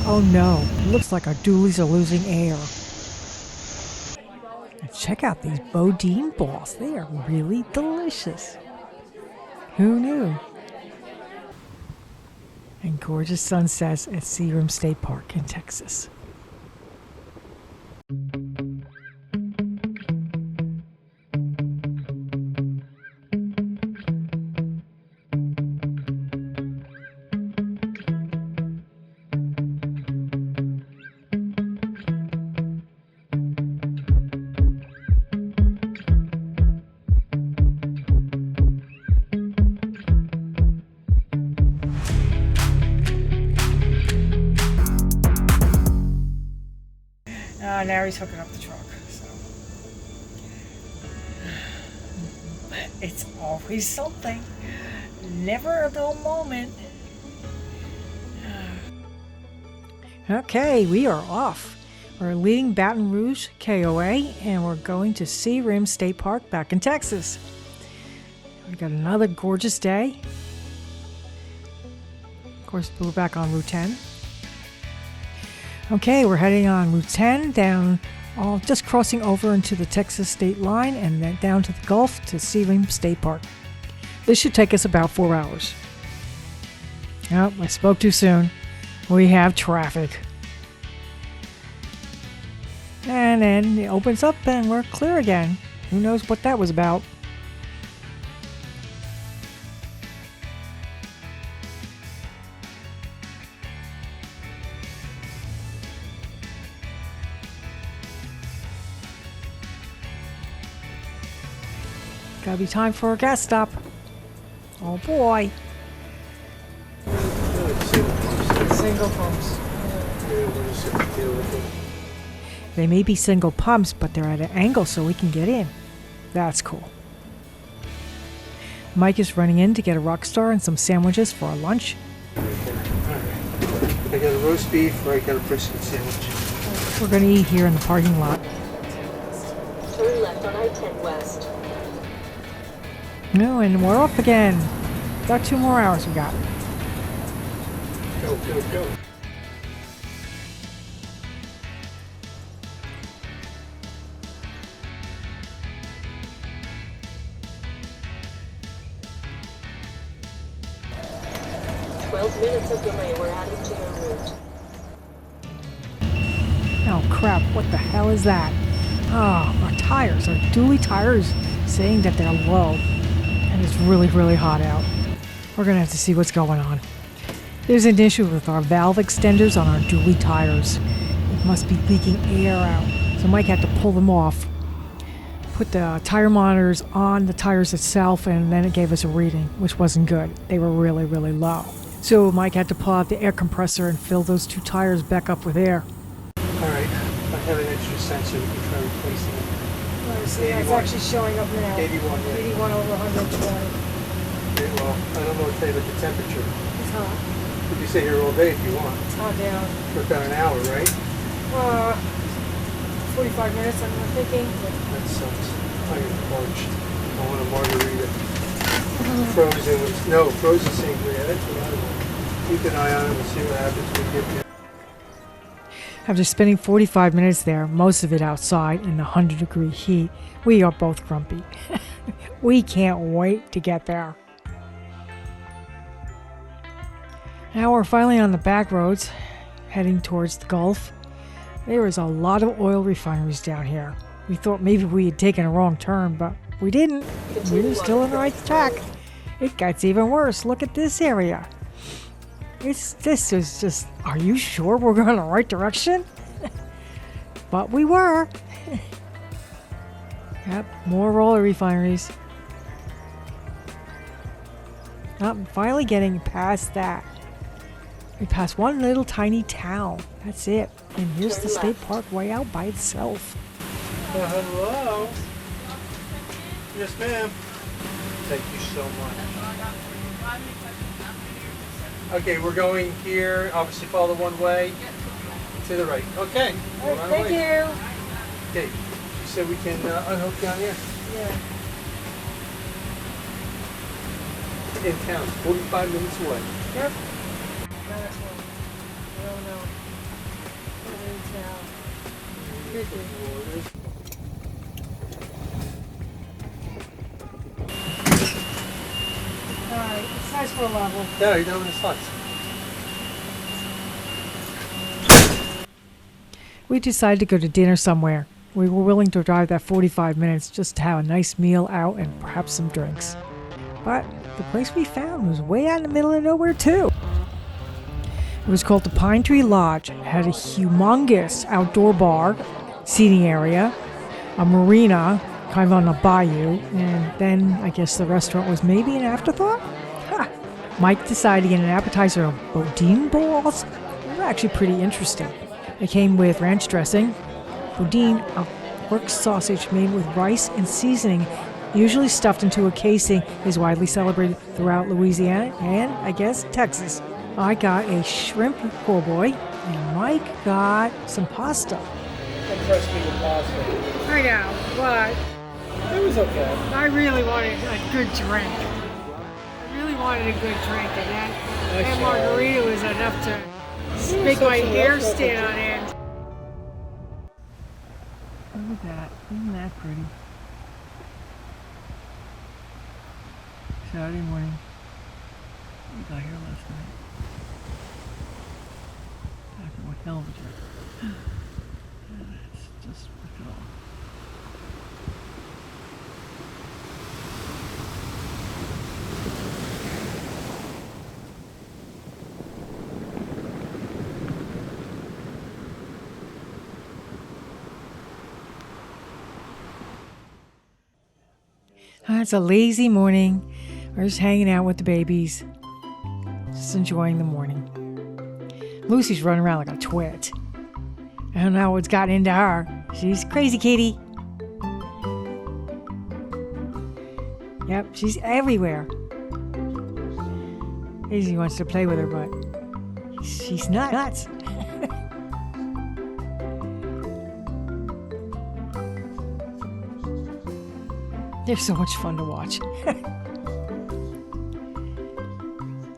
Oh no, it looks like our doolies are losing air. And check out these Boudin Balls. They are really delicious. Who knew? And gorgeous sunsets at Seagram State Park in Texas. Now he's hooking up the truck. So it's always something. Never a dull moment. Okay, we are off. We're leaving Baton Rouge KOA and we're going to Seagram State Park back in Texas. We got another gorgeous day. Of course, we're back on Route 10. Okay, we're heading on Route 10 down, just crossing over into the Texas state line and then down to the Gulf to Sabine State Park. This should take us about 4 hours. Oh, I spoke too soon. We have traffic. And then it opens up and we're clear again. Who knows what that was about? Gotta be time for a gas stop. Oh boy. Single pumps. They may be single pumps, but they're at an angle so we can get in. That's cool. Mike is running in to get a rock star and some sandwiches for our lunch. I got a roast beef or I got a brisket sandwich. We're gonna eat here in the parking lot. Turn left on I-10 West. No, and we're off again. Got 2 more hours we got. Go, go, go. Minutes of delay, we're adding to your route. Oh crap, what the hell is that? Oh, our tires, our dually tires saying that they're low. And it's really, really hot out. We're gonna have to see what's going on. There's an issue with our valve extenders on our dually tires. It must be leaking air out. So Mike had to pull them off. Put the tire monitors on the tires itself and then it gave us a reading, which wasn't good. They were really, really low. So Mike had to pull out the air compressor and fill those 2 tires back up with air. Alright, I have an extra sensor. We can try replacing it. Oh, so it's actually showing up now. 81, yeah. 81 over 120. Okay, well, I don't know what to tell you about the temperature. It's hot. You can stay here all day if you want. It's hot down. For about an hour, right? 45 minutes, I'm thinking. That sucks. I get parched. I want a margarita. Frozen with, no, frozen sangria. That's what I want. Keep an eye on it and see what happens when we get there. After spending 45 minutes there, most of it outside in the 100-degree heat, we are both grumpy. We can't wait to get there. Now we're finally on the back roads, heading towards the Gulf. There is a lot of oil refineries down here. We thought maybe we had taken a wrong turn, but we didn't. We were still on the right track. It gets even worse. Look at this area. This is just, are you sure we're going in the right direction? But we were. Yep, more oil refineries. I'm finally getting past that. We passed one little tiny town. That's it. And here's the state park way out by itself. Hello. Yes, ma'am. Thank you so much. Okay, we're going here. Obviously, follow one way to the right. Okay. All right, thank you. Okay. She said we can unhook down here. Yeah. In town, 45 minutes away. Yep. I don't know. It is now. Could be. Alright, it's nice for a level. Yeah, you're down in the slots. We decided to go to dinner somewhere. We were willing to drive that 45 minutes just to have a nice meal out and perhaps some drinks. But the place we found was way out in the middle of nowhere too. It was called the Pine Tree Lodge. It had a humongous outdoor bar, seating area, a marina, kind of on a bayou, and then I guess the restaurant was maybe an afterthought? Ha! Mike decided to get an appetizer of Boudin Balls. They were actually pretty interesting. They came with ranch dressing, boudin, a pork sausage made with rice and seasoning, usually stuffed into a casing, is widely celebrated throughout Louisiana and, I guess, Texas. I got a shrimp po' boy, and Mike got some pasta. Impressed me with pasta. I know, but It was okay. I really wanted a good drink. I really wanted a good drink, and that margarita was enough to make my hair stand on end. Look at that. Isn't that pretty? Saturday morning. We got here last night. After what hell of a trip. It's just worth it all. It's a lazy morning. We're just hanging out with the babies. Just enjoying the morning. Lucy's running around like a twit. I don't know what's gotten into her. She's crazy kitty. Yep, she's everywhere. Daisy wants to play with her, but she's nuts. They're so much fun to watch.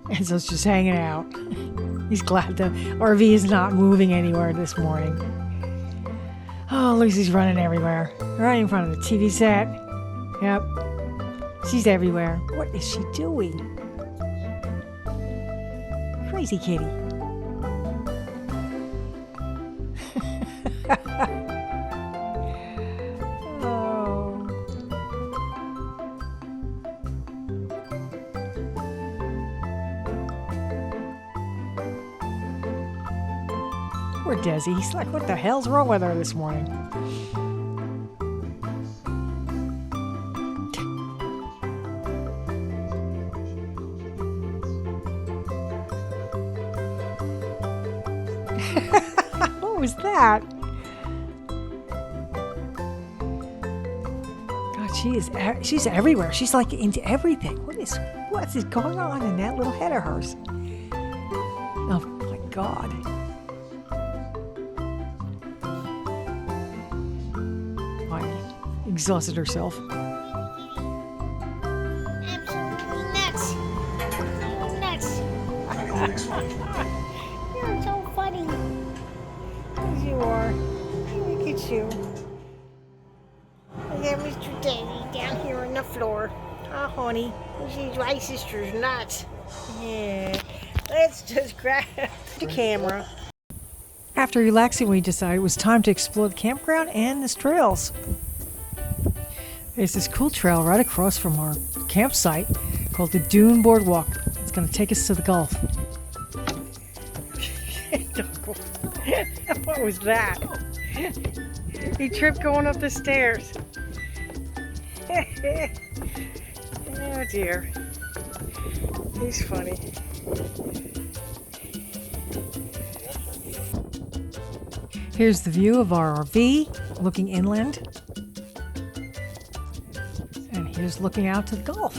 Enzo's just hanging out. He's glad the RV is not moving anywhere this morning. Oh, Lucy's running everywhere. Right in front of the TV set. Yep. She's everywhere. What is she doing? Crazy kitty. Poor Desi. He's like, what the hell's wrong with her this morning? What was that? God, she's everywhere. She's like into everything. What is going on in that little head of hers? Oh my God. Exhausted herself. Absolutely nuts. Nuts. You're so funny. As you are. Look at you. I got Mr. Daddy down here on the floor. Oh, honey. She's my sister's nuts. Yeah. Let's just grab the camera. After relaxing, we decided it was time to explore the campground and the trails. There's this cool trail right across from our campsite called the Dune Boardwalk. It's going to take us to the Gulf. What was that? He tripped going up the stairs. Oh dear. He's funny. Here's the view of our RV looking inland. Here's looking out to the Gulf.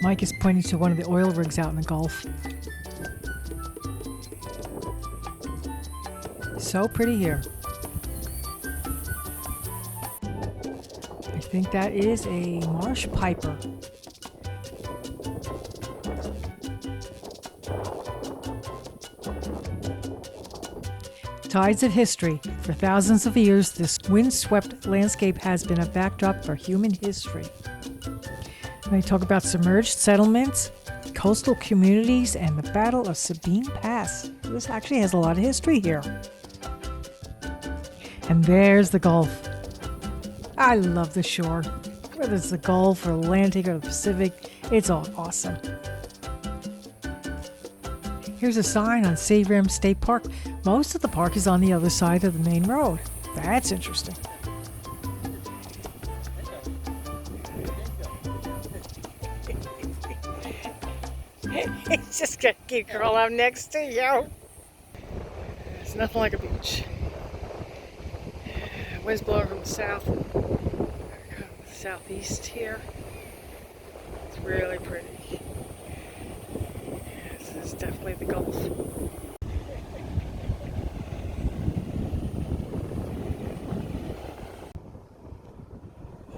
Mike is pointing to one of the oil rigs out in the Gulf. So pretty here. I think that is a marsh piper. Tides of history. For thousands of years, this windswept landscape has been a backdrop for human history. They talk about submerged settlements, coastal communities, and the Battle of Sabine Pass. This actually has a lot of history here. And there's the Gulf. I love the shore. Whether it's the Gulf or Atlantic or the Pacific, it's all awesome. Here's a sign on Sabine State Park. Most of the park is on the other side of the main road. That's interesting. It's just gonna keep curling up next to you. It's nothing like a beach. Wind's blowing from the south, southeast here. It's really pretty. This is definitely the Gulf.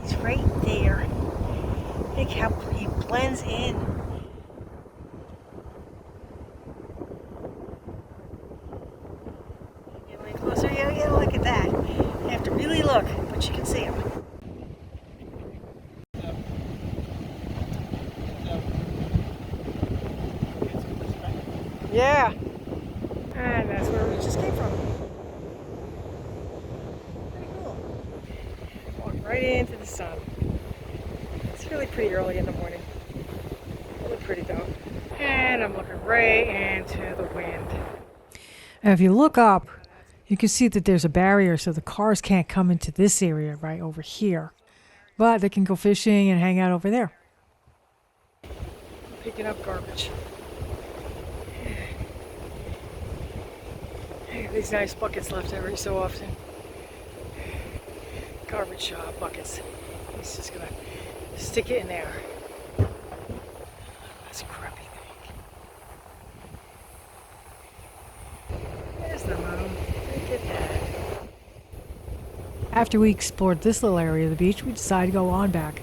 It's right there. Look how he blends in. Get a little closer. Yeah, look at that. You have to really look, but you can see him. Yeah. And that's where we just came from. Pretty cool. Walk right into the sun. It's really pretty early in the morning. Really pretty though. And I'm looking right into the wind. And if you look up, you can see that there's a barrier so the cars can't come into this area right over here. But they can go fishing and hang out over there. Picking up garbage. These nice buckets left every so often. Garbage buckets. He's just gonna stick it in there. That's a crappy thing. There's the moon. Look at that. After we explored this little area of the beach, we decided to go on back.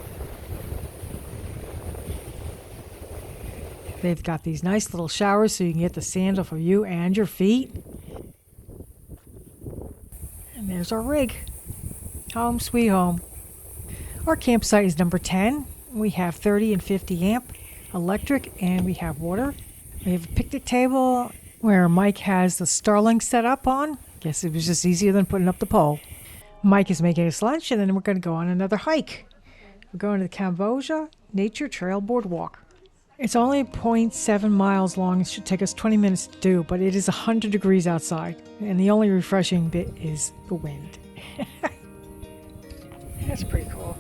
They've got these nice little showers so you can get the sand off of you and your feet. And there's our rig. Home sweet home. Our campsite is number 10. We have 30 and 50 amp electric, and we have water. We have a picnic table where Mike has the Starlink set up on. Guess it was just easier than putting up the pole. Mike is making us lunch, and then we're going to go on another hike. We're going to the Cambodia Nature Trail Boardwalk. It's only 0.7 miles long. It should take us 20 minutes to do, but it is 100 degrees outside, and the only refreshing bit is the wind. That's pretty cool.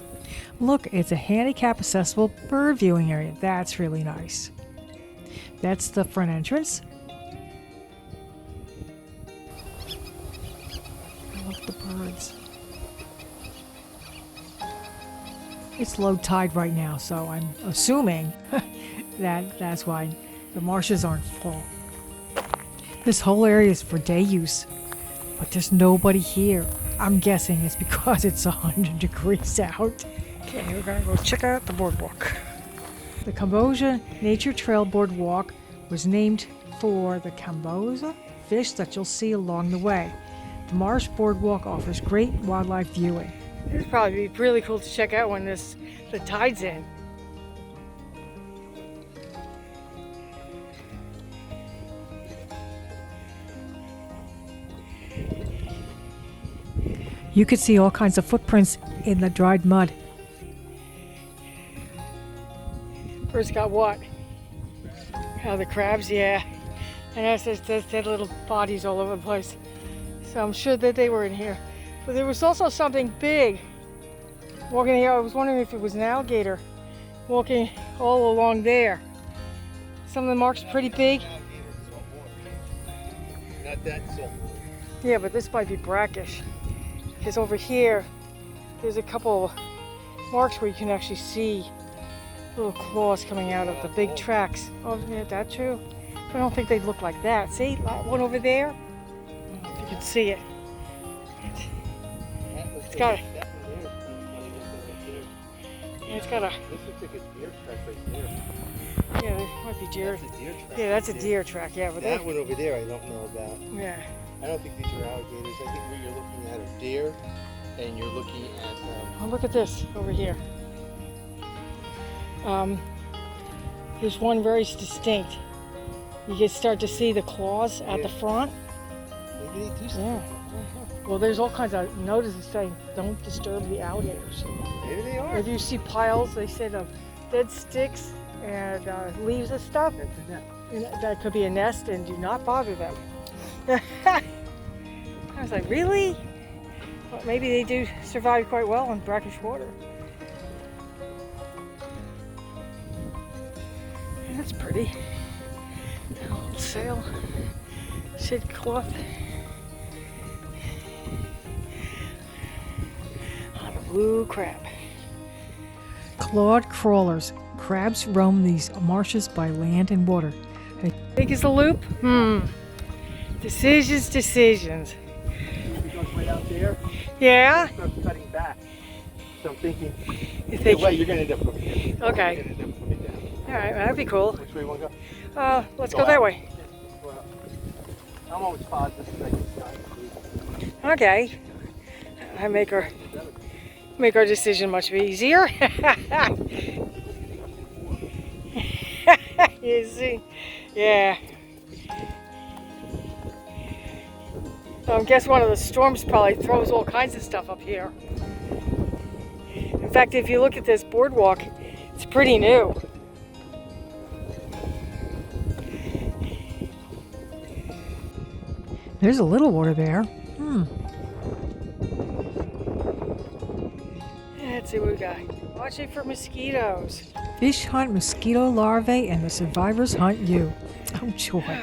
Look, it's a handicap accessible bird viewing area. That's really nice. That's the front entrance. I love the birds. It's low tide right now, so I'm assuming that's why the marshes aren't full. This whole area is for day use, but there's nobody here. I'm guessing it's because it's 100 degrees out. Okay, we're gonna go check out the boardwalk. The Cambodia Nature Trail Boardwalk was named for the Cambodia fish that you'll see along the way. The Marsh Boardwalk offers great wildlife viewing. This would probably be really cool to check out when the tide's in. You could see all kinds of footprints in the dried mud. First got what? Oh, the crabs, yeah. And there's dead little bodies all over the place. So I'm sure that they were in here. But there was also something big walking here. I was wondering if it was an alligator walking all along there. Some of the marks are pretty big. Not that simple. Yeah, but this might be brackish. Because over here, there's a couple marks where you can actually see little claws coming out of the big tracks. Oh, yeah, that's true. I don't think they look like that. See, that one over there? I don't know if you can see it. It's got a... Yeah, it's got a... This looks like a deer track right there. Yeah, there might be deer. That's a deer track. Yeah, that's a deer track. Yeah, but that one over there I don't know about. Yeah. I don't think these are alligators. I think what you're looking at are deer, and you're looking at. Oh, look at this over here. There's one very distinct. You can start to see the claws at the front. Maybe they do something. Yeah. Well, there's all kinds of notices saying don't disturb the alligators. Maybe they are. If you see piles, they said, of dead sticks and leaves and stuff, That's a net. and that could be a nest, and do not bother them. I was like, really? Well, maybe they do survive quite well in brackish water. That's pretty. A little sail, shade cloth. On a blue crab. Clawed crawlers. Crabs roam these marshes by land and water. How big is the loop? Decisions. It goes way out there. Yeah? It starts cutting back. So I'm thinking. You think? Wait, you're gonna end up going here. Okay. You're gonna end up coming down. All right, that'd be cool. Which way you want to go? Let's go that way. Well, I'm always positive that it's not. Okay. I make our decision much easier. You see? Yeah. I guess one of the storms probably throws all kinds of stuff up here. In fact, if you look at this boardwalk, it's pretty new. There's a little water there. Let's see what we got. Watching for mosquitoes. Fish hunt mosquito larvae and the survivors hunt you. Oh, joy.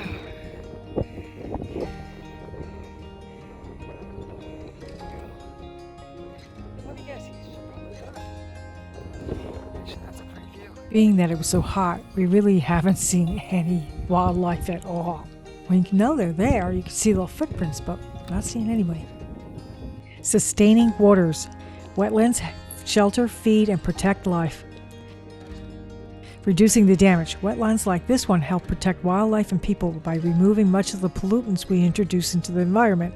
Being that it was so hot, we really haven't seen any wildlife at all. When you know they're there, you can see little footprints, but not seen anyway. Sustaining waters. Wetlands shelter, feed, and protect life. Reducing the damage. Wetlands like this one help protect wildlife and people by removing much of the pollutants we introduce into the environment.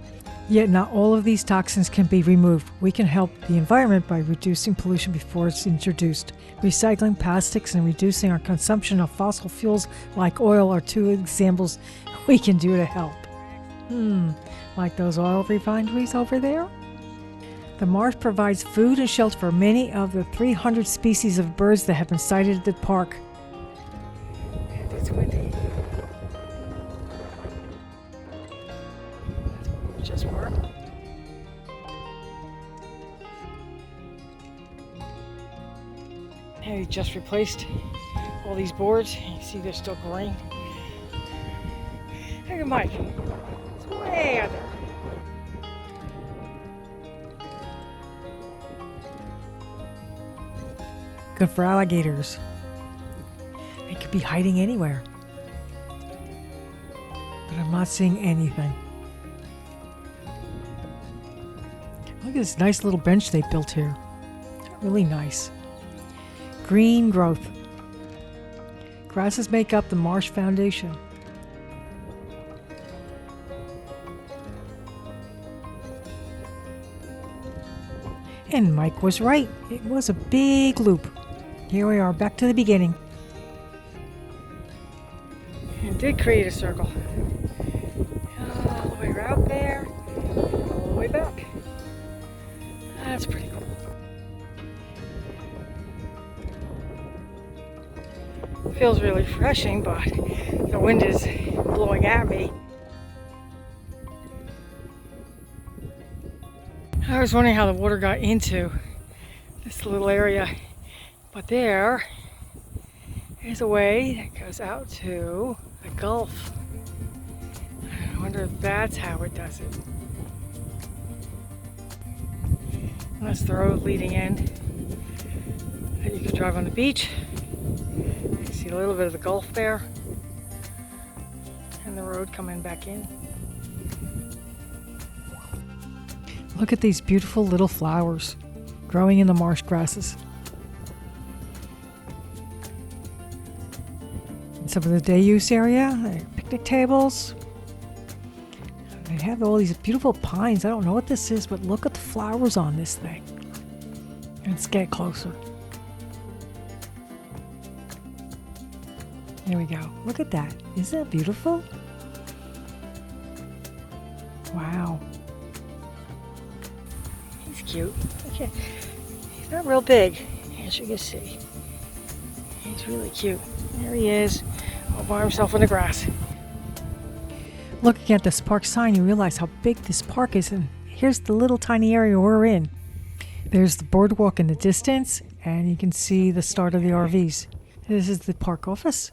Yet not all of these toxins can be removed. We can help the environment by reducing pollution before it's introduced. Recycling plastics and reducing our consumption of fossil fuels like oil are two examples we can do to help. Like those oil refineries over there? The marsh provides food and shelter for many of the 300 species of birds that have been sighted at the park. And it's windy. That's what we just were. And he just replaced all these boards. You see they're still green. Look at Mike. It's way out there. Good for alligators. They could be hiding anywhere. But I'm not seeing anything. Look at this nice little bench they built here. It's really nice. Green growth. Grasses make up the marsh foundation. And Mike was right. It was a big loop. Here we are, back to the beginning. It did create a circle. All the way out there, all the way back. That's pretty cool. Feels really refreshing, but the wind is blowing at me. I was wondering how the water got into this little area, but there is a way that goes out to the Gulf. I wonder if that's how it does it. And that's the road leading in. And you can drive on the beach. You can see a little bit of the Gulf there, and the road coming back in. Look at these beautiful little flowers growing in the marsh grasses. And some of the day use area, picnic tables. They have all these beautiful pines. I don't know what this is, but look at the flowers on this thing. Let's get closer. There we go. Look at that. Isn't that beautiful? Wow. He's cute. Okay. He's not real big, as you can see. He's really cute. There he is, all by himself in the grass. Looking at this park sign, you realize how big this park is, and here's the little tiny area we're in. There's the boardwalk in the distance, and you can see the start of the RVs. This is the park office.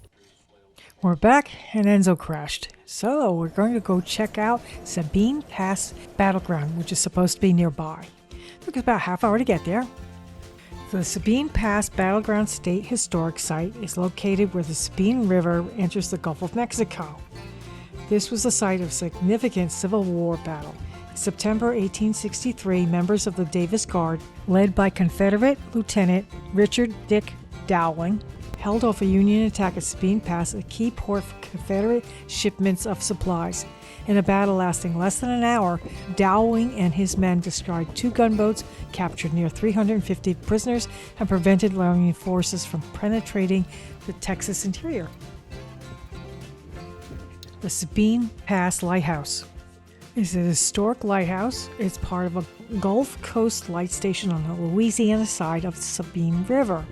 We're back, and Enzo crashed. So we're going to go check out Sabine Pass Battleground, which is supposed to be nearby. It took us about a half hour to get there. The Sabine Pass Battleground State Historic Site is located where the Sabine River enters the Gulf of Mexico. This was the site of a significant Civil War battle. In September 1863, members of the Davis Guard, led by Confederate Lieutenant Richard Dick Dowling, held off a Union attack at Sabine Pass, a key port for Confederate shipments of supplies. In a battle lasting less than an hour, Dowling and his men destroyed 2 gunboats, captured near 350 prisoners, and prevented Union forces from penetrating the Texas interior. The Sabine Pass Lighthouse is a historic lighthouse. It's part of a Gulf Coast light station on the Louisiana side of the Sabine River.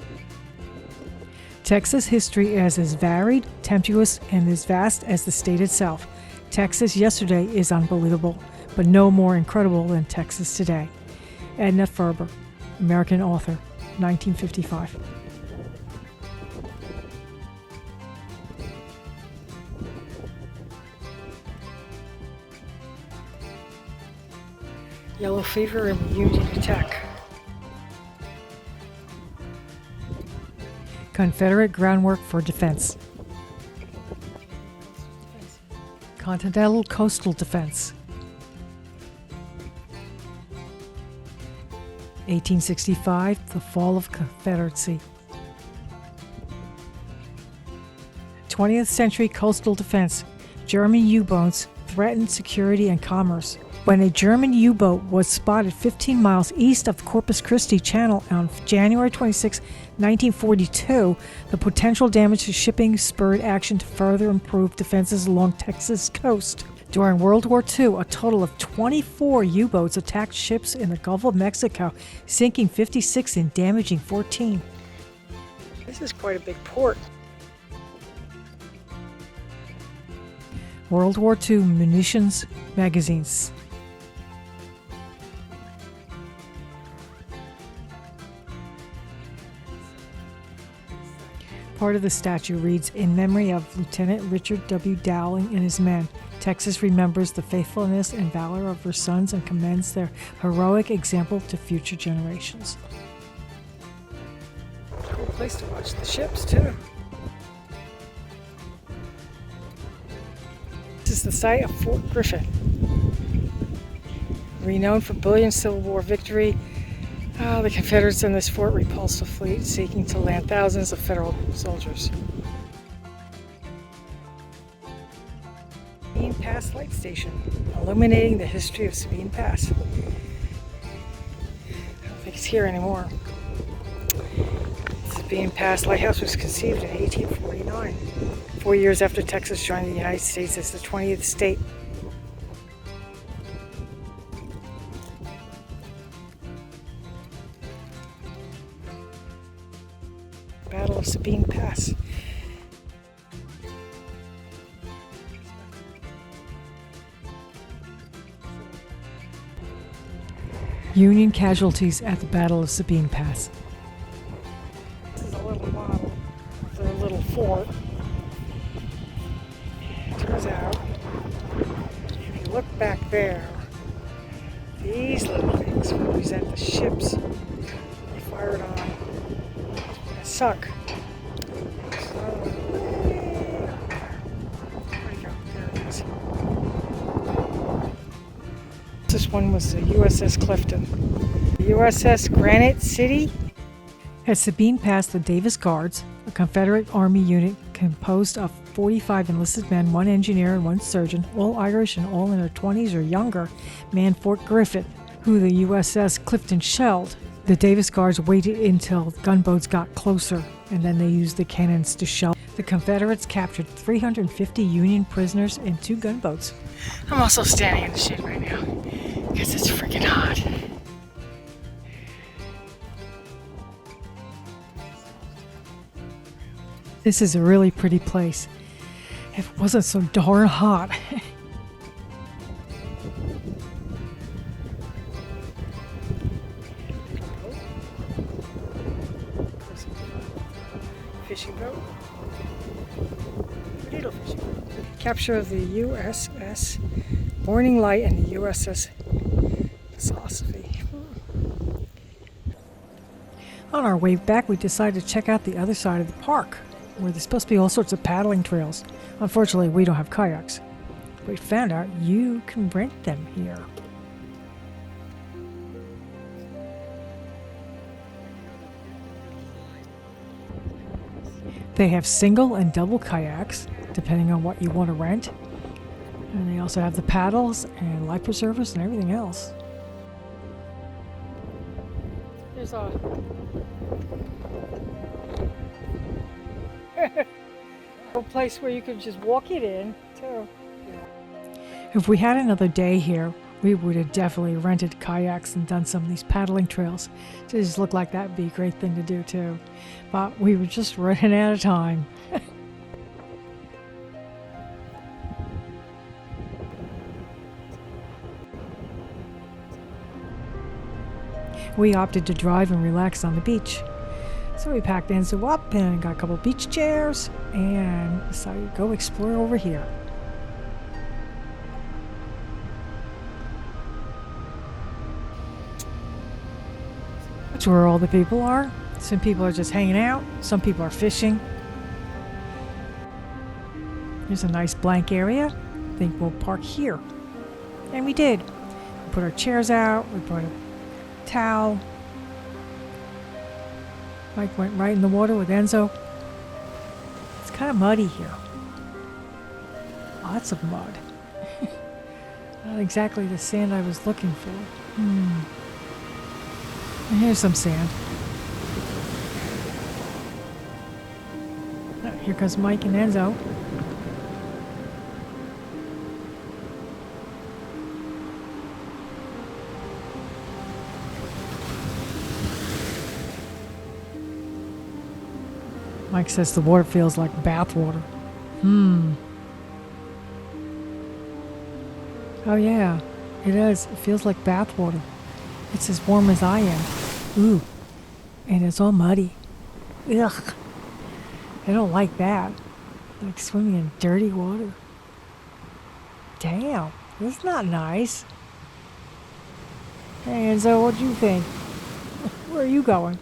Texas history is as varied, tempestuous, and as vast as the state itself. Texas yesterday is unbelievable, but no more incredible than Texas today. Edna Ferber, American author, 1955. Yellow fever and Union attack. Confederate groundwork for defense. Continental Coastal Defense. 1865, the fall of Confederacy. 20th century coastal defense. German U-boats threatened security and commerce. When a German U-boat was spotted 15 miles east of Corpus Christi Channel on January 26, 1942, the potential damage to shipping spurred action to further improve defenses along Texas coast. During World War II, a total of 24 U-boats attacked ships in the Gulf of Mexico, sinking 56 and damaging 14. This is quite a big port. World War II munitions magazines. Part of the statue reads, "In memory of Lieutenant Richard W. Dowling and his men, Texas remembers the faithfulness and valor of her sons and commends their heroic example to future generations." Cool place to watch the ships, too. This is the site of Fort Griffin. Renowned for brilliant Civil War victory, the Confederates in this fort repulsed a fleet seeking to land thousands of Federal soldiers. Sabine Pass Light Station, illuminating the history of Sabine Pass. I don't think it's here anymore. Sabine Pass Lighthouse was conceived in 1849, 4 years after Texas joined the United States as the 20th state. Battle of Sabine Pass. Union casualties at the Battle of Sabine Pass. This is a little model of their little fort. Turns out, if you look back there, these little things represent the ships they fired on and sunk. So, where'd it go? There it is. This one was the USS Clifton. The USS Granite City. At Sabine Pass, the Davis Guards, a Confederate Army unit composed of 45 enlisted men, 1 engineer and 1 surgeon, all Irish and all in their 20s or younger, manned Fort Griffith, who the USS Clifton shelled. The Davis Guards waited until gunboats got closer, and then they used the cannons to shell. The Confederates captured 350 Union prisoners and 2 gunboats. I'm also standing in the shade right now because it's freaking hot. This is a really pretty place. If it wasn't so darn hot. Fishing boat. Pretty little fishing boat. Capture of the USS Morning Light and the USS Philosophy. On our way back, we decided to check out the other side of the park, where there's supposed to be all sorts of paddling trails. Unfortunately, we don't have kayaks. We found out you can rent them here. They have single and double kayaks, depending on what you want to rent. And they also have the paddles and life preservers and everything else. There's a place where you could just walk it in, too. If we had another day here, we would have definitely rented kayaks and done some of these paddling trails. It just looked like that would be a great thing to do too. But we were just running out of time. We opted to drive and relax on the beach. So we packed Enzo up and got a couple beach chairs and decided to go explore over here. That's where all the people are. Some people are just hanging out. Some people are fishing. There's a nice blank area. I think we'll park here. And we did. We put our chairs out. We brought a towel. Mike went right in the water with Enzo. It's kind of muddy here. Lots of mud. Not exactly the sand I was looking for. And here's some sand. Oh, here comes Mike and Enzo. Mike says the water feels like bath water. Oh yeah, it is. It feels like bath water. It's as warm as I am. Ooh. And it's all muddy. Ugh. I don't like that. Like swimming in dirty water. Damn. That's not nice. Hey Enzo, what do you think? Where are you going?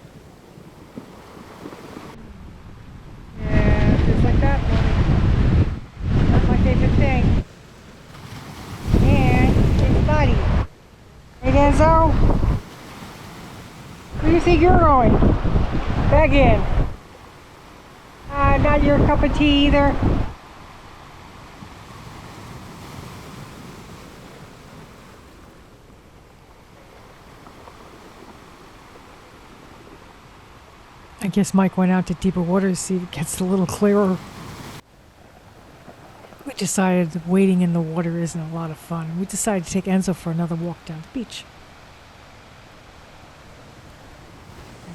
Yeah, just like that one. That's my favorite thing. And it's muddy. Hey Enzo? Where do you think you're going? Back in. Not your cup of tea either. I guess Mike went out to deeper water to see if it gets a little clearer. We decided waiting in the water isn't a lot of fun. We decided to take Enzo for another walk down the beach.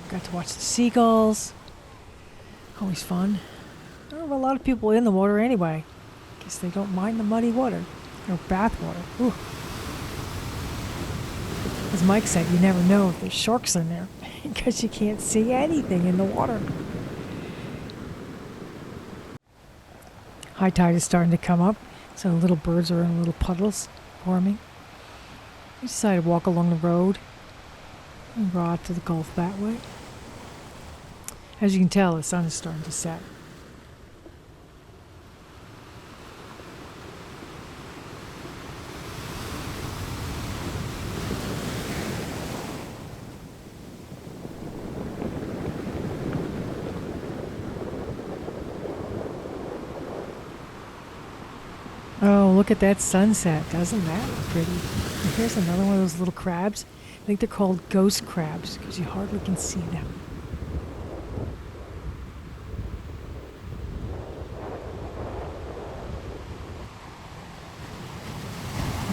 We got to watch the seagulls. Always fun. There were a lot of people in the water anyway. Guess they don't mind the muddy water. Or bath water. Ooh. As Mike said, you never know if there's sharks in there. Because you can't see anything in the water. High tide is starting to come up, so little birds are in little puddles forming. We decided to walk along the road and go out to the Gulf that way. As you can tell, the sun is starting to set. Oh, look at that sunset. Doesn't that look pretty? And here's another one of those little crabs. I think they're called ghost crabs because you hardly can see them.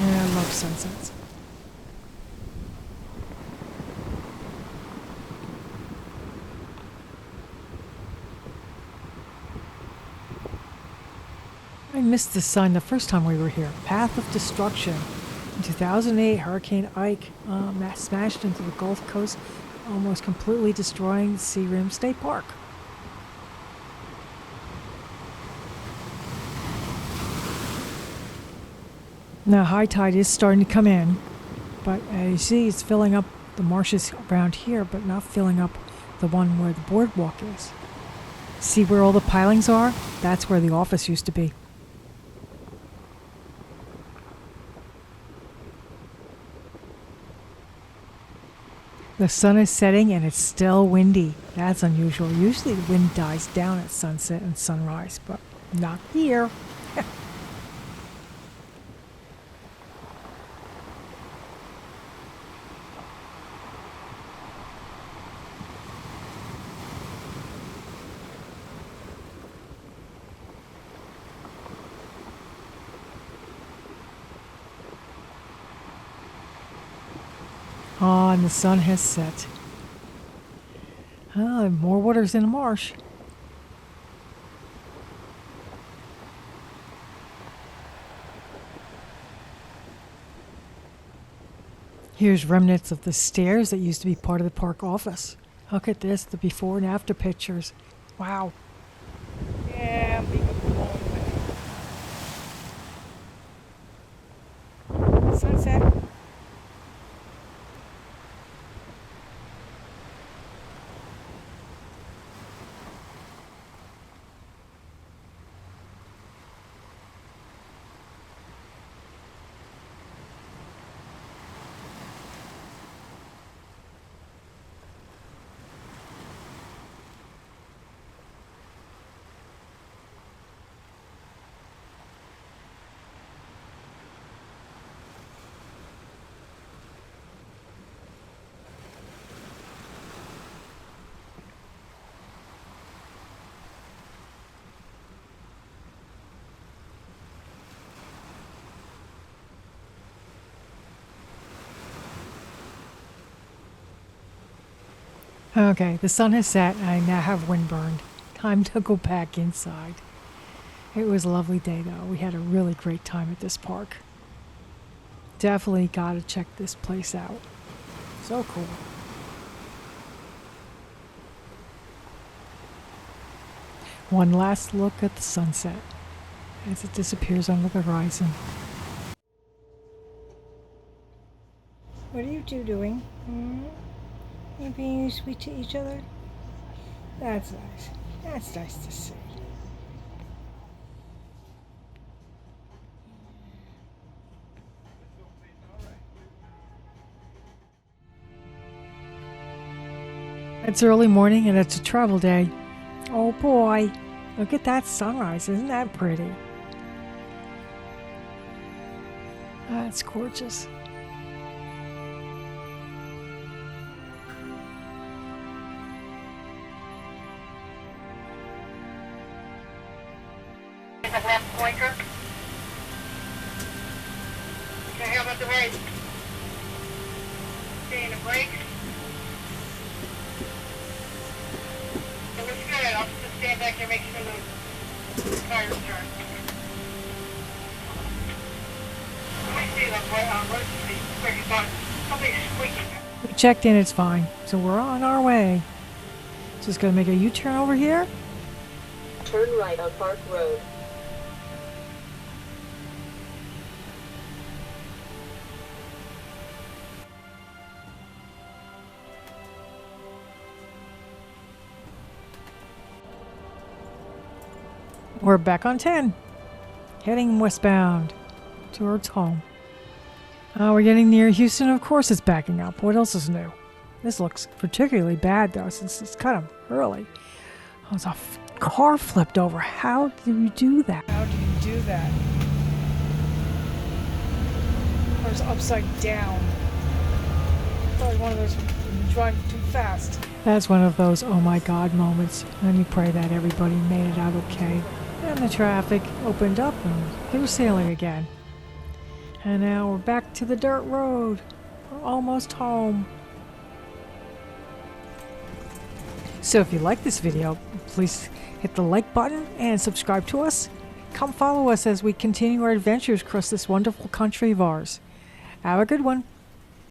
Yeah, I love sunsets. I missed the sun the first time we were here. Path of Destruction. In 2008, Hurricane Ike smashed into the Gulf Coast, almost completely destroying the Sea Rim State Park. Now, high tide is starting to come in, but as you see, it's filling up the marshes around here, but not filling up the one where the boardwalk is. See where all the pilings are? That's where the office used to be. The sun is setting and it's still windy. That's unusual. Usually the wind dies down at sunset and sunrise, but not here. Ah, and the sun has set. Ah, more water's in the marsh. Here's remnants of the stairs that used to be part of the park office. Look at this, the before and after pictures. Wow. Yeah, I'm being blown away. Sunset. Okay, the sun has set and I now have windburned. Time to go back inside. It was a lovely day though. We had a really great time at this park. Definitely gotta check this place out. So cool. One last look at the sunset as it disappears on the horizon. What are you two doing? You being sweet to each other? That's nice. That's nice to see. It's early morning and it's a travel day. Oh boy, look at that sunrise. Isn't that pretty? That's gorgeous. The left blinker. Okay, how about the right? Staying the brake. It looks good. I'll just stand back here and make sure the tires turn. Let me see the road speed. Where you thought something's squeaking. We checked in, it's fine. So we're on our way. Just gonna make a U-turn over here. Turn right on Park Road. We're back on 10. Heading westbound towards home. We're getting near Houston. Of course it's backing up. What else is new? This looks particularly bad though since it's kind of early. Oh, it's a car flipped over. How do you do that? How do you do that? was upside down. Probably one of those driving too fast. That's one of those oh my god moments. Let me pray that everybody made it out okay. And the traffic opened up and they were sailing again. And now we're back to the dirt road. We're almost home. So if you like this video, please hit the like button and subscribe to us. Come follow us as we continue our adventures across this wonderful country of ours. Have a good one.